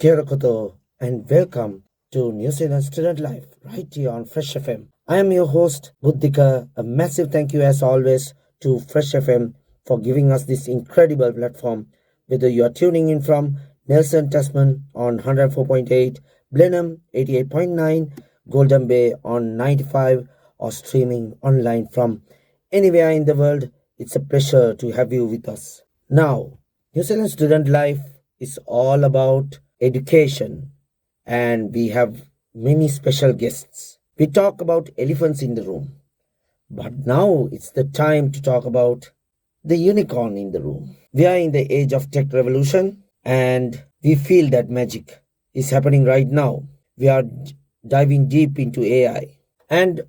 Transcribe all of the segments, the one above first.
Kia ora koto, and welcome to New Zealand Student Life right here on Fresh FM. I am your host, Buddhika. A massive thank you as always to Fresh FM for giving us this incredible platform. Whether you are tuning in from Nelson Tasman on 104.8, Blenheim 88.9, Golden Bay on 95, or streaming online from anywhere in the world, it's a pleasure to have you with us. Now, New Zealand Student Life is all about education, and we have many special guests. We talk about elephants in the room, but now it's the time to talk about the unicorn in the room. We are in the age of tech revolution, and we feel that magic is happening right now. We are diving deep into AI. And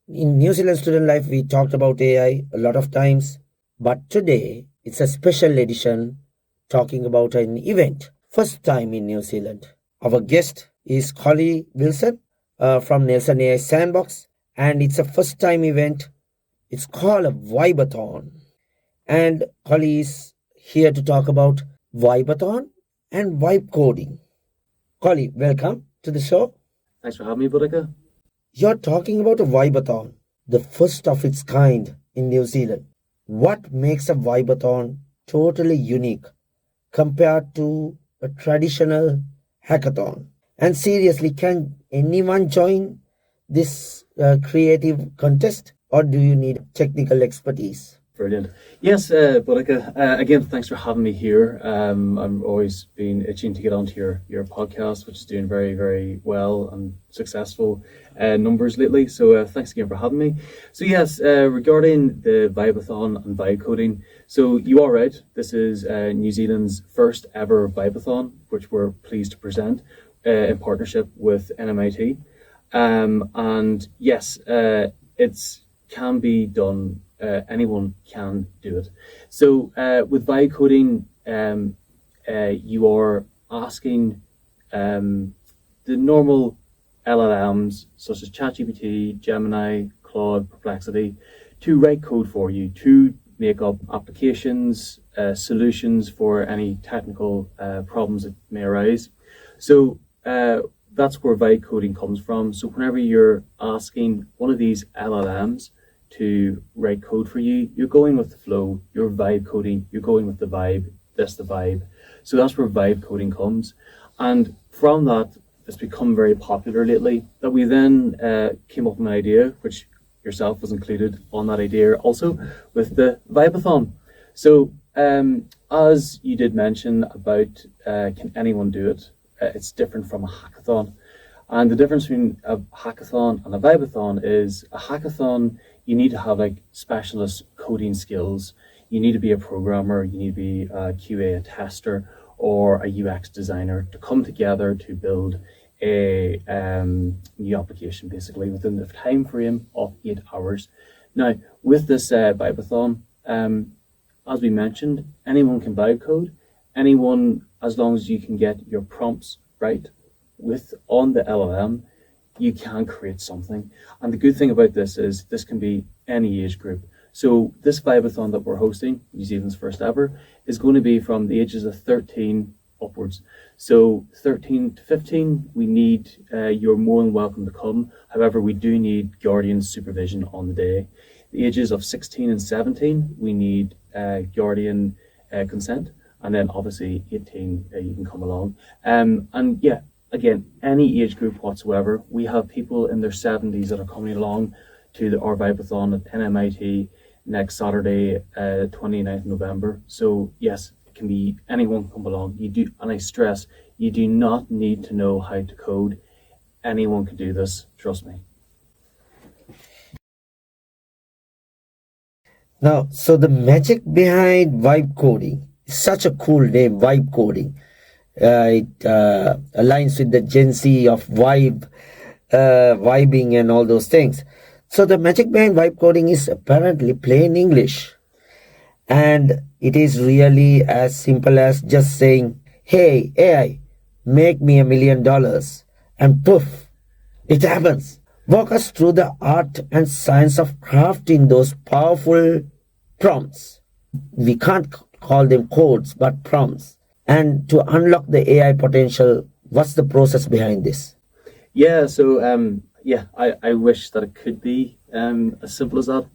in New Zealand Student Life, we talked about AI a lot of times, but today it's a special edition talking about an event. First time in New Zealand. Our guest is Coilin Wilson from Nelson AI Sandbox, and it's a first time event. It's called a Vibe-athon. And Coilin is here to talk about Vibe-athon and vibe coding. Coilin, welcome to the show. Thanks for having me, Buddhika. You're talking about a Vibe-athon, the first of its kind in New Zealand. What makes a Vibe-athon totally unique compared to a traditional hackathon? And seriously, can anyone join this creative contest, or do you need technical expertise? Brilliant. Yes, Buddhika, again, thanks for having me here. I'm always been itching to get onto your podcast, which is doing very, very well and successful numbers lately. So thanks again for having me. So yes, regarding the Vibe-athon and vibe coding, so you are right. This is New Zealand's first ever Vibe-athon, which we're pleased to present in partnership with NMIT. And yes, it can be done. Anyone can do it. So with vibe coding, you are asking the normal LLMs such as ChatGPT, Gemini, Claude, Perplexity to write code for you, to make up applications, solutions for any technical problems that may arise. So that's where vibe coding comes from. So whenever you're asking one of these LLMs to write code for you, you're going with the flow, you're vibe coding, you're going with the vibe, that's the vibe. So that's where vibe coding comes. And from that, it's become very popular lately, that we then came up with an idea, which yourself was included on that idea also, with the Vibe-athon. So as you did mention about can anyone do it, it's different from a hackathon. And the difference between a hackathon and a Vibe-athon is a hackathon, you need to have like specialist coding skills. You need to be a programmer, you need to be a QA, a tester, or a UX designer to come together to build a new application basically within the time frame of 8 hours. Now, with this Vibe-athon, as we mentioned, anyone can vibe code. Anyone, as long as you can get your prompts right on the LLM, you can create something. And the good thing about this is this can be any age group. So this Vibe-athon that we're hosting, New Zealand's first ever, is going to be from the ages of 13 upwards. So 13 to 15, we need, you're more than welcome to come. However, we do need guardian supervision on the day. The ages of 16 and 17, we need guardian consent. And then obviously 18, you can come along. And yeah, again, any age group whatsoever. We have people in their 70s that are coming along to our Vibe-athon at NMIT next Saturday, 29th of November. So yes, it can be anyone come along. You do, and I stress, you do not need to know how to code. Anyone can do this, trust me. Now, so the magic behind vibe coding is such a cool name, vibe coding. It aligns with the Gen Z of vibe, vibing and all those things. So the magic behind vibe coding is apparently plain English. And it is really as simple as just saying, hey, AI, make me $1 million. And poof, it happens. Walk us through the art and science of crafting those powerful prompts. We can't call them codes, but prompts. And to unlock the AI potential, what's the process behind this? Yeah, so I wish that it could be as simple as that.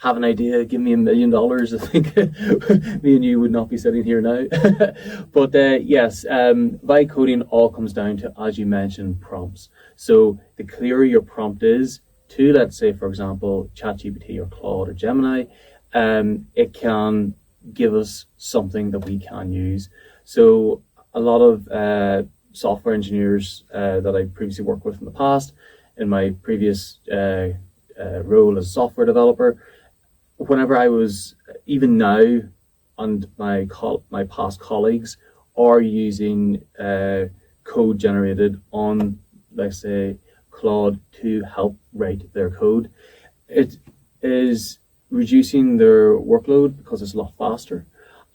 Have an idea, give me $1 million. I think me and you would not be sitting here now. But yes, vibe coding all comes down to, as you mentioned, prompts. So the clearer your prompt is to, let's say, for example, ChatGPT or Claude or Gemini, it can give us something that we can use. So a lot of software engineers that I previously worked with in the past, in my previous role as a software developer, whenever I was, even now, and my past colleagues are using code generated on, let's say, Claude to help write their code. It is reducing their workload because it's a lot faster,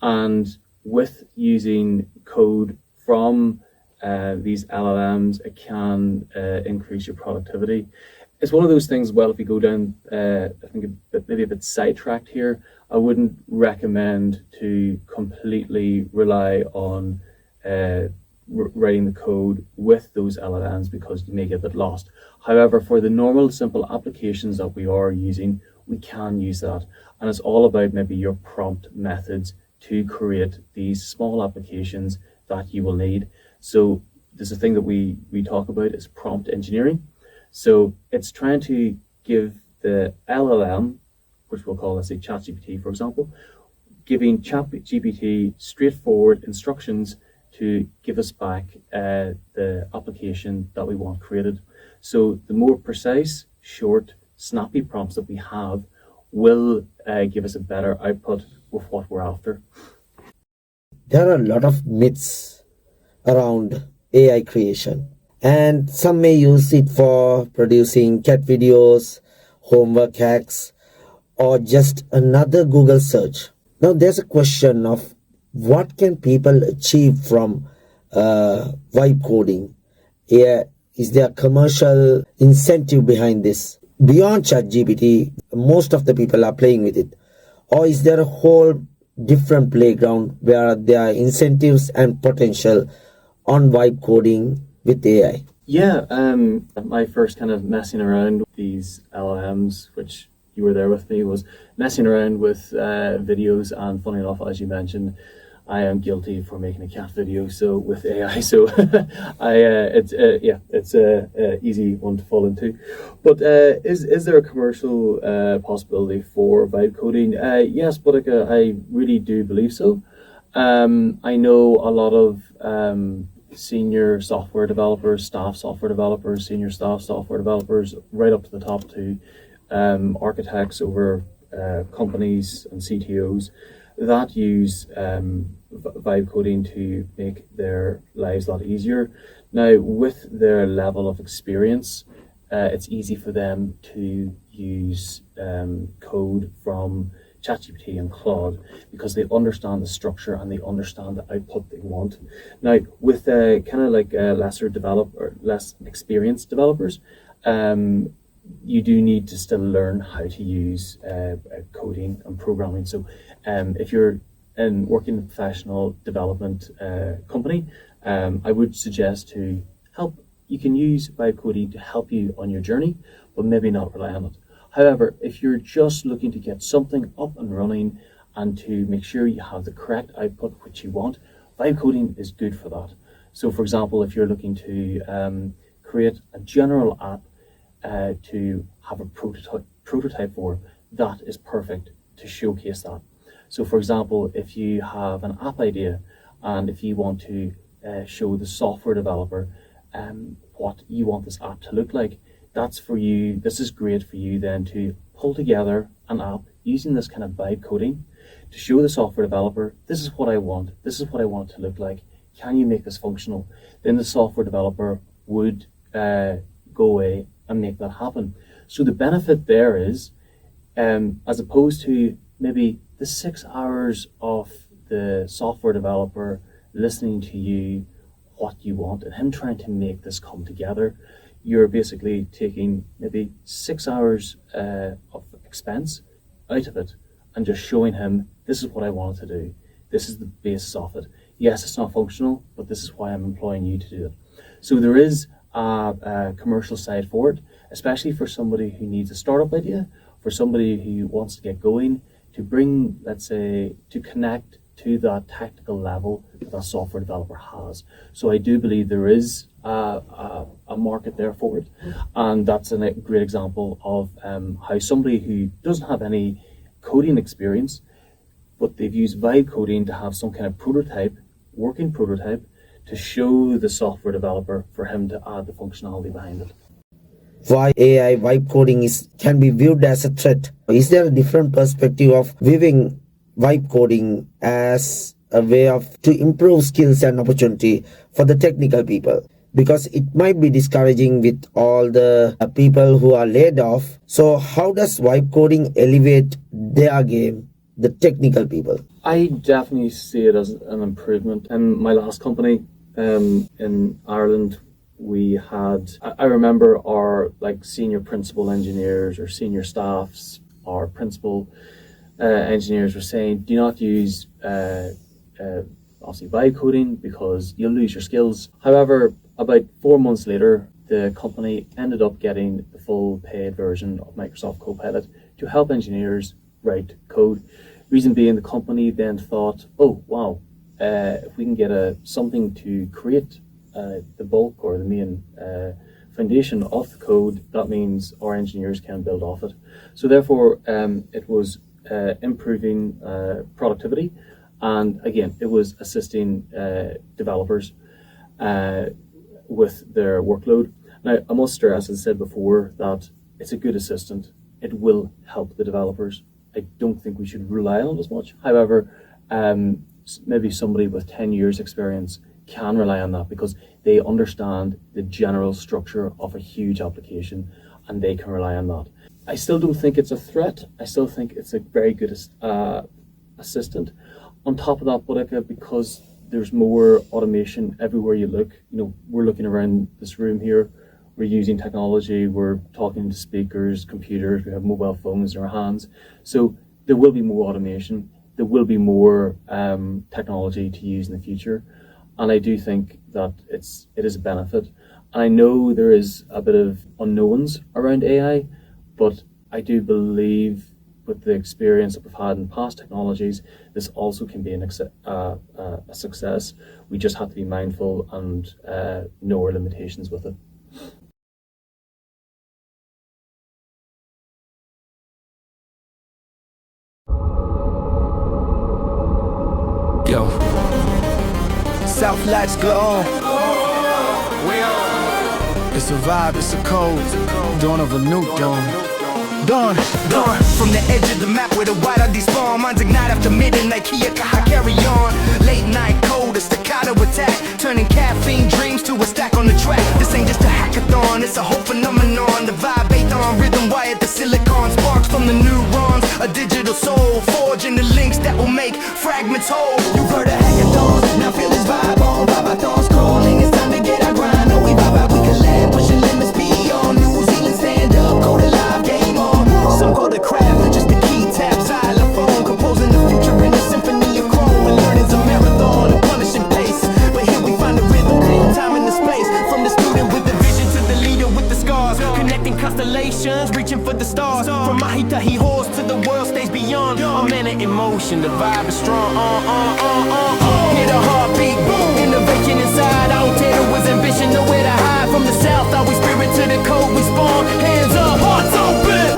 and with using code from these LLMs, it can increase your productivity. It's one of those things. Well, if we go down, I think maybe a bit sidetracked here, I wouldn't recommend to completely rely on writing the code with those LLMs, because you may get a bit lost. However, for the normal, simple applications that we are using, we can use that, and it's all about maybe your prompt methods to create these small applications that you will need. So there's a thing that we talk about is prompt engineering. So it's trying to give the LLM, which we'll call, let's say, ChatGPT, for example, giving ChatGPT straightforward instructions to give us back the application that we want created. So the more precise, short, snappy prompts that we have will give us a better output with what we're after. There are a lot of myths around AI creation, and some may use it for producing cat videos, homework hacks, or just another Google search. Now, there's a question of what can people achieve from vibe coding? Yeah, is there a commercial incentive behind this? Beyond ChatGPT, most of the people are playing with it. Or is there a whole different playground where there are incentives and potential on vibe coding with AI? Yeah, my first kind of messing around with these LLMs, which you were there with me, was messing around with videos. And funny enough, as you mentioned, I am guilty for making a cat video. So with AI, so it's a easy one to fall into. But is there a commercial possibility for vibe coding? Yes, but I really do believe so. I know a lot of senior software developers, staff software developers, senior staff software developers, right up to the top to architects over companies and CTOs that use vibe coding to make their lives a lot easier. Now, with their level of experience, it's easy for them to use code from ChatGPT and Claude because they understand the structure and they understand the output they want. Now, with kind of like less experienced developers, you do need to still learn how to use coding and programming. So if you're working in a professional development company, I would suggest to you can use vibe coding to help you on your journey, but maybe not rely on it. However, if you're just looking to get something up and running and to make sure you have the correct output which you want, vibe coding is good for that. So for example, if you're looking to create a general app to have a prototype for, that is perfect to showcase that. So for example, if you have an app idea and if you want to show the software developer what you want this app to look like, that's for you. This is great for you then to pull together an app using this kind of vibe coding to show the software developer, this is what I want. This is what I want it to look like. Can you make this functional? Then the software developer would go away and make that happen. So the benefit there is, as opposed to maybe the 6 hours of the software developer listening to you, what you want, and him trying to make this come together, you're basically taking maybe 6 hours of expense out of it and just showing him, this is what I wanted to do. This is the basis of it. yes, it's not functional, but this is why I'm employing you to do it. So there is a commercial side for it, especially for somebody who needs a startup idea, for somebody who wants to get going, to bring, let's say, to connect to that technical level that a software developer has. So I do believe there is a market there for it, and that's a great example of how somebody who doesn't have any coding experience, but they've used vibe coding to have some kind of prototype, working prototype, to show the software developer for him to add the functionality behind it. Why AI vibe coding can be viewed as a threat? Is there a different perspective of viewing vibe coding as a way to improve skills and opportunity for the technical people? Because it might be discouraging with all the people who are laid off. So how does vibe coding elevate their game, the technical people? I definitely see it as an improvement. In my last company in Ireland, we had, I remember our senior principal engineers or senior staffs, our principal engineers were saying, do not use obviously vibe coding because you'll lose your skills. However, about 4 months later, the company ended up getting the full paid version of Microsoft Copilot to help engineers write code. Reason being, the company then thought, oh wow, if we can get something to create the bulk or the main foundation of the code, that means our engineers can build off it. So therefore, it was improving productivity, and again, it was assisting developers with their workload. Now, I must stress, as I said before, that it's a good assistant. It will help the developers. I don't think we should rely on it as much. However, maybe somebody with 10 years experience can rely on that because they understand the general structure of a huge application, and they can rely on that. I still don't think it's a threat. I still think it's a very good assistant. On top of that, Boudica, because there's more automation everywhere you look. We're looking around this room here. We're using technology. We're talking to speakers, computers. We have mobile phones in our hands. So there will be more automation. There will be more technology to use in the future. And I do think that it is a benefit. I know there is a bit of unknowns around AI, but I do believe with the experience that we've had in past technologies, this also can be a success. We just have to be mindful and know our limitations with it. Yo, South lights glow on. It's a vibe, it's a code. Dawn of a new dawn. Dawn, from the edge of the map where the white ID spawn. Minds ignite after midnight, Kia Kaha carry on. Late night code, a staccato attack, turning caffeine dreams to a stack on the track. This ain't just a hackathon, it's a whole phenomenon. The VIBEATHON, rhythm wired the silicon. Sparks from the neurons, a digital soul, forging the links that will make fragments whole. You've heard of hackathons, now feel this vibe on. VIBEATHON's calling, it's time to get our grind. No, we vibe out, we can land, pushing limits beyond. New Zealand stand up, code alive, game on. Some call it craft, just the key tap, xylophone, composing the future in a symphony of chrome. And learning's a marathon, a punishing pace. But here we find the rhythm, time and the space. From the student with the vision to the leader with the scars, connecting constellations, reaching for the stars. From Mahita he holds to the world stays beyond. A minute in motion, the vibe is strong. Hear the heartbeat, innovation inside. Out there was ambition, nowhere to hide. From the south, always spirit to the code we spawn. Hands up, hearts open.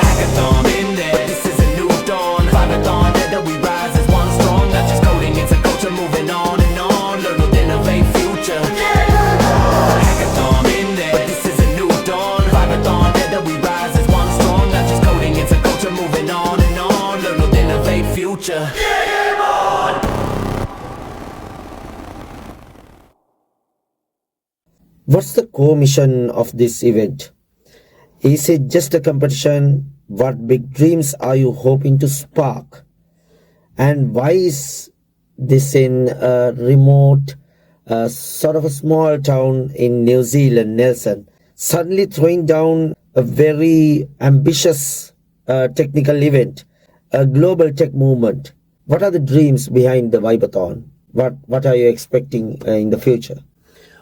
Hackathon in there, this is a new dawn. VIBEATHON, that we rise as one strong. Not just coding, it's a culture moving on and on. Learn with innovate future. Hackathon in there, this is a new dawn. VIBEATHON, that we rise as one strong. Not just coding, it's a culture moving on and on. Learn with innovate future. What's the core mission of this event? Is it just a competition? What big dreams are you hoping to spark? And why is this in a remote, sort of a small town in New Zealand, Nelson, suddenly throwing down a very ambitious technical event, a global tech movement? What are the dreams behind the VIBEATHON? What are you expecting in the future?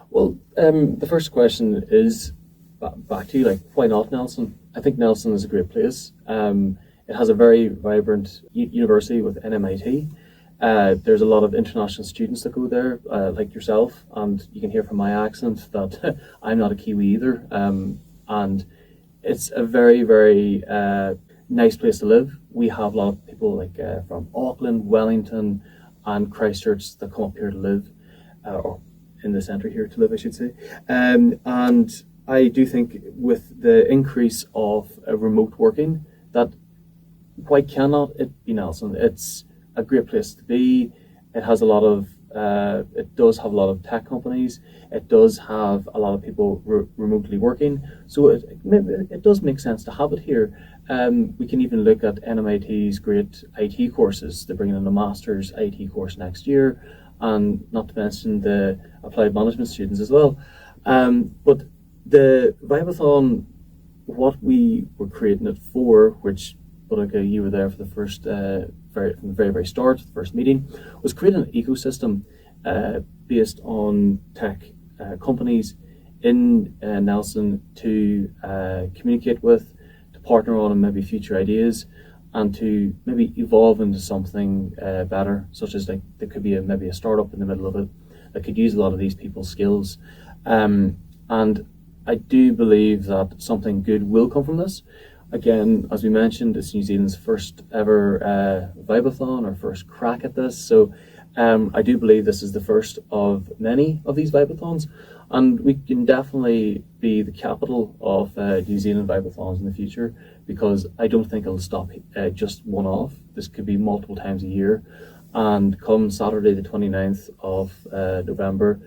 Well, the first question is back to you, like, why not Nelson? I think Nelson is a great place. It has a very vibrant university with NMIT. There's a lot of international students that go there, like yourself, and you can hear from my accent that I'm not a Kiwi either. And it's a very, very nice place to live. We have a lot of people like from Auckland, Wellington, and Christchurch that come up here to live, or in the centre here to live, I should say. And I do think with the increase of remote working, that why cannot it be Nelson? It's a great place to be. It has a lot of, it does have a lot of tech companies. It does have a lot of people remotely working. So it does make sense to have it here. We can even look at NMIT's great IT courses. They're bringing in a master's IT course next year, and not to mention the applied management students as well. But the VIBEATHON, what we were creating it for, which, Bodhika, you were there for the first, from the very, very start, the first meeting, was creating an ecosystem based on tech companies in Nelson to communicate with, to partner on, and maybe future ideas, and to maybe evolve into something better, such as like there could be maybe a startup in the middle of it that could use a lot of these people's skills. And I do believe that something good will come from this. Again, as we mentioned, it's New Zealand's first ever Vibe-athon, or first crack at this. So I do believe this is the first of many of these Vibe-athons, and we can definitely be the capital of New Zealand Vibe-athons in the future, because I don't think it'll stop just one off. This could be multiple times a year. And come Saturday the 29th of November,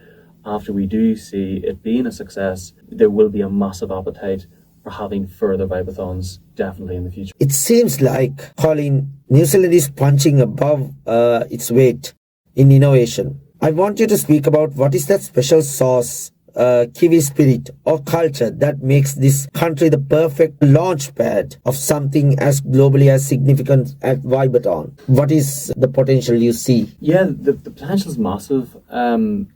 after we do see it being a success, there will be a massive appetite for having further Vibe-athons definitely in the future. It seems like, Coilin, New Zealand is punching above its weight in innovation. I want you to speak about what is that special sauce, Kiwi spirit or culture that makes this country the perfect launch pad of something as globally as significant as Vibe-athon. What is the potential you see? Yeah, the potential is massive.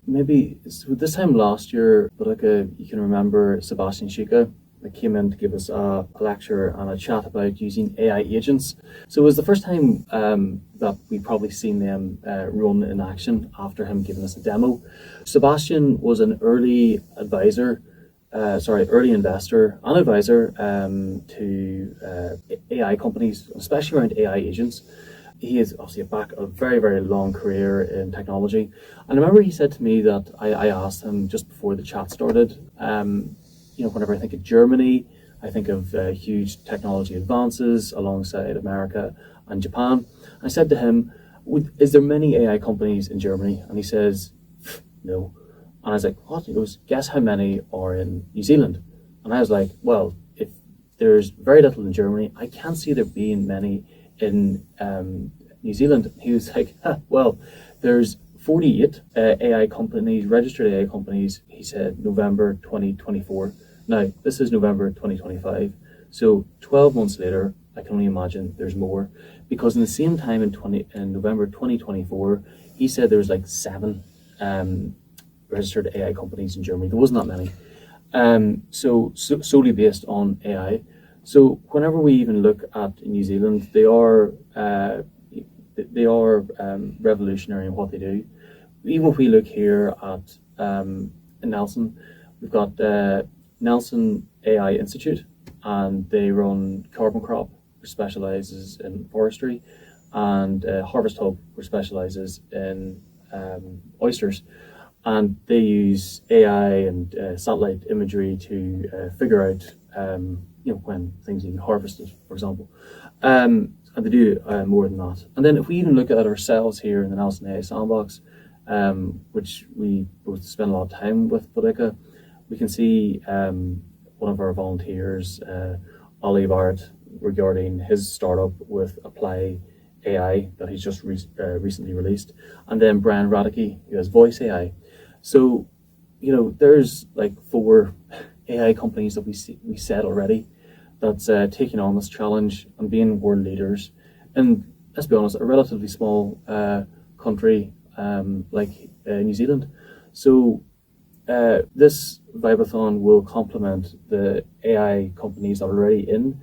Maybe so this time last year, but like you can remember Sebastian Shika that came in to give us a lecture and a chat about using AI agents. So it was the first time that we probably seen them run in action after him giving us a demo. Sebastian was an early investor and advisor to AI companies, especially around AI agents. He is obviously back a very, very long career in technology. And I remember he said to me that I asked him just before the chat started, whenever I think of Germany, I think of huge technology advances alongside America and Japan. I said to him, is there many AI companies in Germany? And he says, no. And I was like, what? He goes, guess how many are in New Zealand? And I was like, well, if there's very little in Germany, I can't see there being many in New Zealand. He was like, well, there's 48 AI companies, registered AI companies, he said, November 2024. Now, this is November 2025, so 12 months later, I can only imagine there's more, because in the same time in November 2024, he said there was like 7 registered AI companies in Germany. There wasn't that many, so solely based on AI. So whenever we even look at New Zealand, they are revolutionary in what they do. Even if we look here at Nelson, we've got Nelson AI Institute, and they run Carbon Crop, which specializes in forestry, and Harvest Hub, which specializes in oysters. And they use AI and satellite imagery to figure out when things need to be harvested, for example. And they do more than that. And then if we even look at ourselves here in the Nelson AI Sandbox, which we both spend a lot of time with Bodhika, we can see one of our volunteers, Ollie Barrett, regarding his startup with Apply AI that he's just recently released, and then Brian Radicke, who has Voice AI. So, there's like 4 AI companies that we said already that's taking on this challenge and being world leaders. And let's be honest, a relatively small country like New Zealand. So this VIBEATHON will complement the AI companies that are already in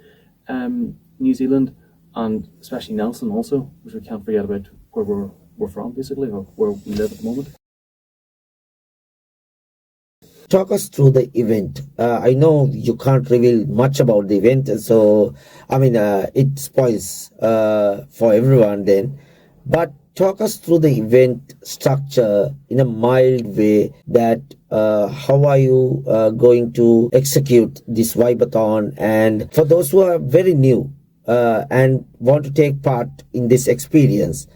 New Zealand, and especially Nelson also, which we can't forget about where we're from, basically, or where we live at the moment. Talk us through the event. I know you can't reveal much about the event, so I mean, it spoils for everyone then. But talk us through the event structure in a mild way. That how are you going to execute this Vibe-athon? And for those who are very new and want to take part in this experience,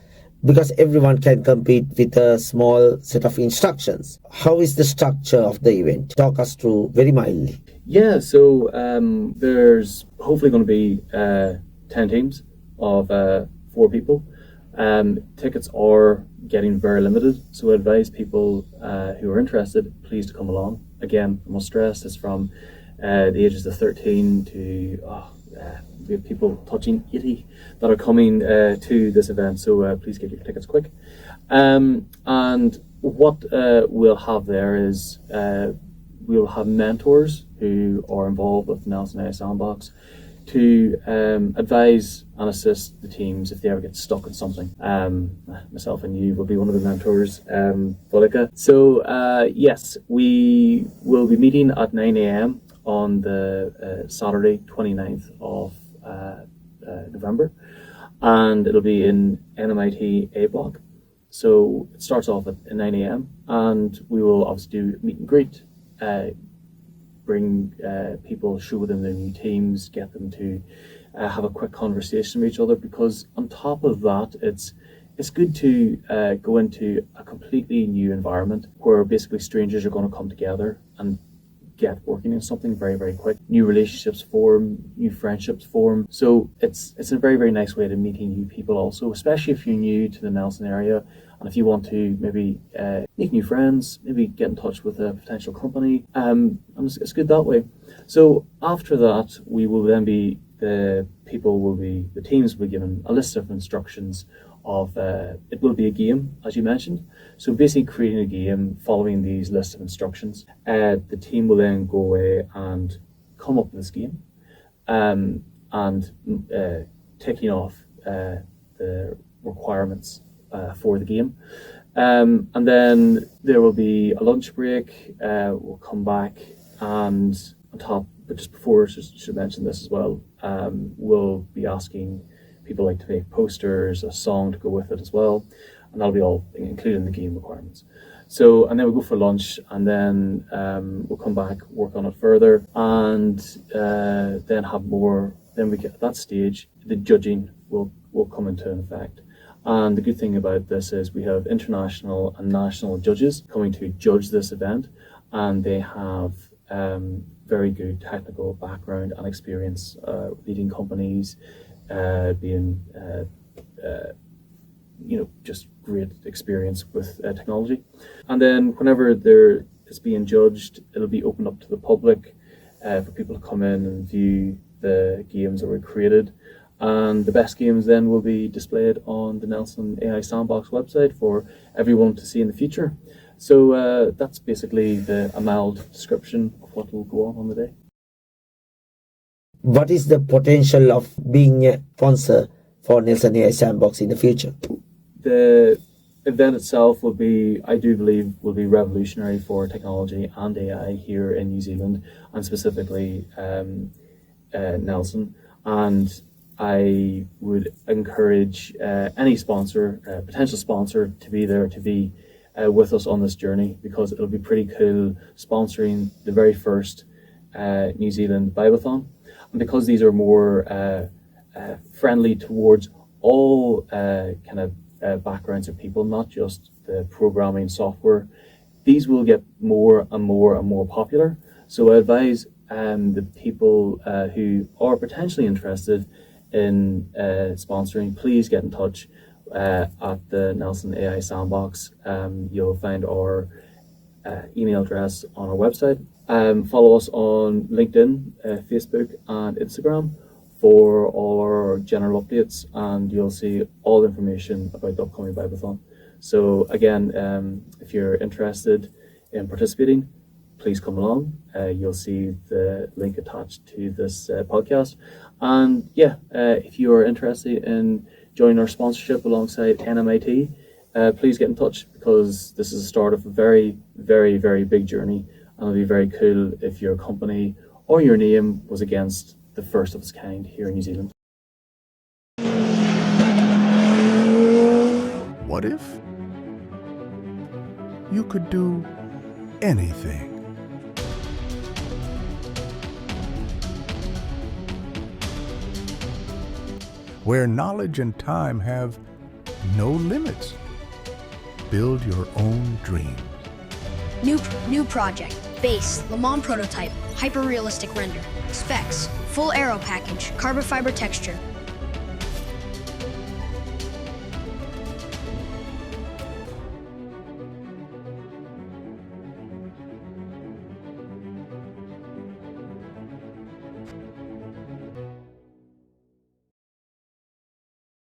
because everyone can compete with a small set of instructions. How is the structure of the event? Talk us through very mildly. Yeah, so there's hopefully going to be 10 teams of 4 people. Tickets are getting very limited, so I advise people who are interested, please to come along. Again, I must stress it's from the ages of 13 to we have people touching 80 that are coming to this event, so please get your tickets quick. And what we'll have there is we'll have mentors who are involved with Nelson AI Sandbox to advise and assist the teams if they ever get stuck in something. Myself and you will be one of the mentors, Bodika. So yes, we will be meeting at 9 a.m. on the Saturday 29th of November, and it'll be in NMIT A block. So it starts off at 9 a.m. and we will obviously do meet and greet, bring people, show them their new teams, get them to have a quick conversation with each other, because on top of that, it's good to go into a completely new environment where basically strangers are going to come together and get working in something very, very quick. New relationships form, new friendships form. So it's a very, very nice way to meeting new people also, especially if you're new to the Nelson area and if you want to maybe make new friends, maybe get in touch with a potential company. And it's good that way. So after that, we will then be, the teams will be given a list of instructions of, it will be a game, as you mentioned. So basically creating a game following these lists of instructions. The team will then go away and come up with this game and ticking off the requirements for the game. And then there will be a lunch break. We'll come back, and on top, but just before, I should mention this as well, we'll be asking people like to make posters, a song to go with it as well, and that'll be all included in the game requirements. So, and then we'll go for lunch, and then we'll come back, work on it further, and then have more. Then we get at that stage, the judging will come into effect. And the good thing about this is we have international and national judges coming to judge this event, and they have very good technical background and experience leading companies, being just great experience with technology. And then whenever there is being judged, it'll be opened up to the public for people to come in and view the games that were created. And the best games then will be displayed on the Nelson AI Sandbox website for everyone to see in the future. So that's basically a mild description of what will go on the day. What is the potential of being a sponsor for Nelson AI Sandbox in the future? The event itself will be, I do believe, will be revolutionary for technology and AI here in New Zealand, and specifically Nelson. And I would encourage any sponsor, potential sponsor, to be there, to be with us on this journey, because it'll be pretty cool sponsoring the very first New Zealand VIBEATHON. And because these are more friendly towards all kind of backgrounds of people, not just the programming software, these will get more and more and more popular. So I advise the people who are potentially interested in sponsoring, please get in touch at the Nelson AI Sandbox. You'll find our email address on our website. Follow us on LinkedIn, Facebook, and Instagram for all our general updates, and you'll see all the information about the upcoming VIBEATHON. So again, if you're interested in participating, please come along. You'll see the link attached to this podcast. And yeah, if you are interested in joining our sponsorship alongside NMIT, please get in touch, because this is the start of a very, very, very big journey. And it'll be very cool if your company or your name was against the first of its kind here in New Zealand. What if you could do anything? Where knowledge and time have no limits. Build your own dreams. New project. Base, Le Mans prototype, hyper-realistic render. Specs, full aero package, carbon fiber texture,